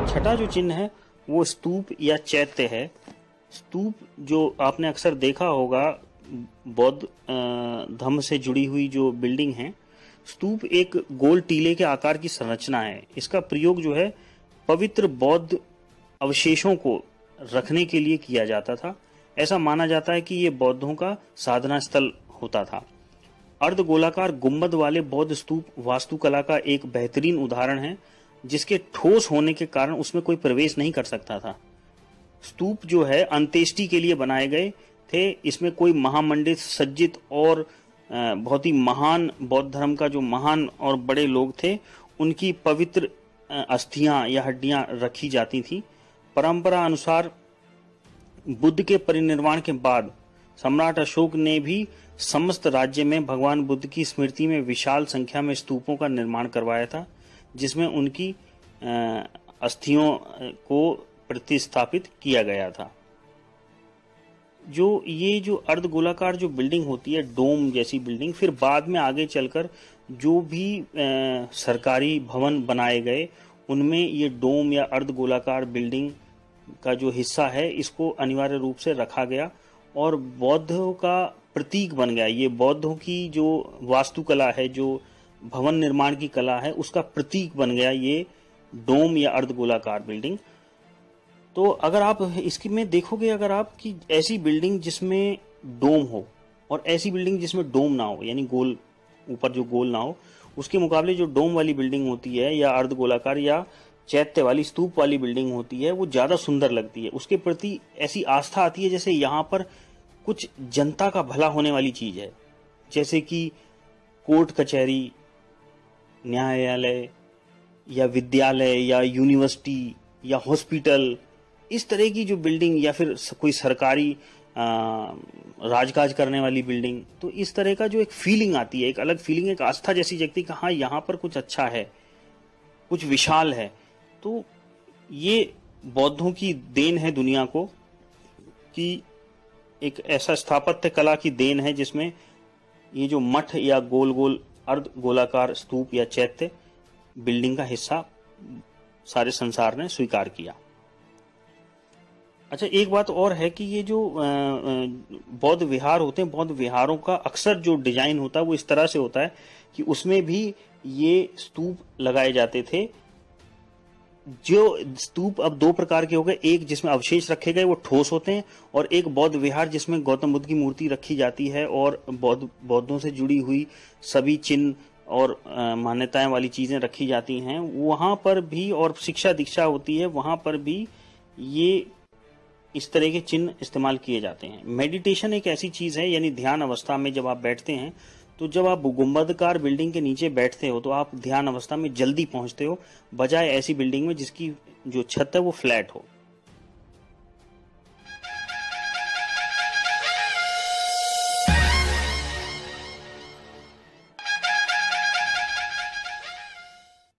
छठा जो चिन्ह है वो स्तूप या चैत्य है। स्तूप जो आपने अक्सर देखा होगा, बौद्ध धर्म से जुड़ी हुई जो बिल्डिंग है, स्तूप एक गोल टीले के आकार की संरचना है। इसका प्रयोग जो है पवित्र बौद्ध अवशेषों को रखने के लिए किया जाता था। ऐसा माना जाता है कि ये बौद्धों का साधना स्थल होता था। अर्धगोलाकार गुंबद वाले बौद्ध स्तूप वास्तुकला का एक बेहतरीन उदाहरण है, जिसके ठोस होने के कारण उसमें कोई प्रवेश नहीं कर सकता था। स्तूप जो है अंत्येष्टि के लिए बनाए गए थे। इसमें कोई महामंडित, सज्जित और बहुत ही महान बौद्ध धर्म का जो महान और बड़े लोग थे, उनकी पवित्र अस्थियां या हड्डियां रखी जाती थी। परंपरा अनुसार बुद्ध के परिनिर्वाण के बाद सम्राट अशोक ने भी समस्त राज्य में भगवान बुद्ध की स्मृति में विशाल संख्या में स्तूपों का निर्माण करवाया था, जिसमें उनकी अस्थियों को प्रतिस्थापित किया गया था। ये जो अर्धगोलाकार जो बिल्डिंग होती है, डोम जैसी बिल्डिंग, फिर बाद में आगे चलकर जो भी सरकारी भवन बनाए गए, उनमें ये डोम या अर्धगोलाकार बिल्डिंग का जो हिस्सा है, इसको अनिवार्य रूप से रखा गया और बौद्धों का प्रतीक बन गया। ये बौद्धों की जो वास्तुकला है, जो भवन निर्माण की कला है, उसका प्रतीक बन गया ये डोम या अर्धगोलाकार बिल्डिंग। तो अगर आप इसकी में देखोगे, अगर आप कि ऐसी बिल्डिंग जिसमें डोम हो और ऐसी बिल्डिंग जिसमें डोम ना हो, यानी गोल, ऊपर जो गोल ना हो, उसके मुकाबले जो डोम वाली बिल्डिंग होती है या अर्धगोलाकार या चैत्य वाली, स्तूप वाली बिल्डिंग होती है, वो ज्यादा सुंदर लगती है। उसके प्रति ऐसी आस्था आती है जैसे यहाँ पर कुछ जनता का भला होने वाली चीज है, जैसे कि कोर्ट कचहरी, न्यायालय या विद्यालय या यूनिवर्सिटी या हॉस्पिटल, इस तरह की जो बिल्डिंग, या फिर कोई सरकारी राजकाज करने वाली बिल्डिंग। तो इस तरह का जो एक फीलिंग आती है, एक अलग फीलिंग, एक आस्था जैसी जगती कि हाँ, यहाँ पर कुछ अच्छा है, कुछ विशाल है। तो ये बौद्धों की देन है दुनिया को, कि एक ऐसा स्थापत्य कला की देन है जिसमें ये जो मठ या गोल गोल अर्ध गोलाकार स्तूप या चैत्य बिल्डिंग का हिस्सा सारे संसार ने स्वीकार किया। अच्छा, एक बात और है कि ये जो बौद्ध विहार होते हैं, बौद्ध विहारों का अक्सर जो डिजाइन होता है वो इस तरह से होता है कि उसमें भी ये स्तूप लगाए जाते थे। जो स्तूप अब दो प्रकार के हो गए, एक जिसमें अवशेष रखे गए वो ठोस होते हैं, और एक बौद्ध विहार जिसमें गौतम बुद्ध की मूर्ति रखी जाती है और बौद्धों से जुड़ी हुई सभी चिन्ह और मान्यताएं वाली चीजें रखी जाती हैं। वहां पर भी, और शिक्षा दीक्षा होती है, वहां पर भी ये इस तरह के चिन्ह इस्तेमाल किए जाते हैं। मेडिटेशन एक ऐसी चीज है, यानी ध्यान अवस्था में जब आप बैठते हैं, तो जब आप गुंबदकार बिल्डिंग के नीचे बैठते हो तो आप ध्यान अवस्था में जल्दी पहुंचते हो, बजाय ऐसी बिल्डिंग में जिसकी जो छत है वो फ्लैट हो।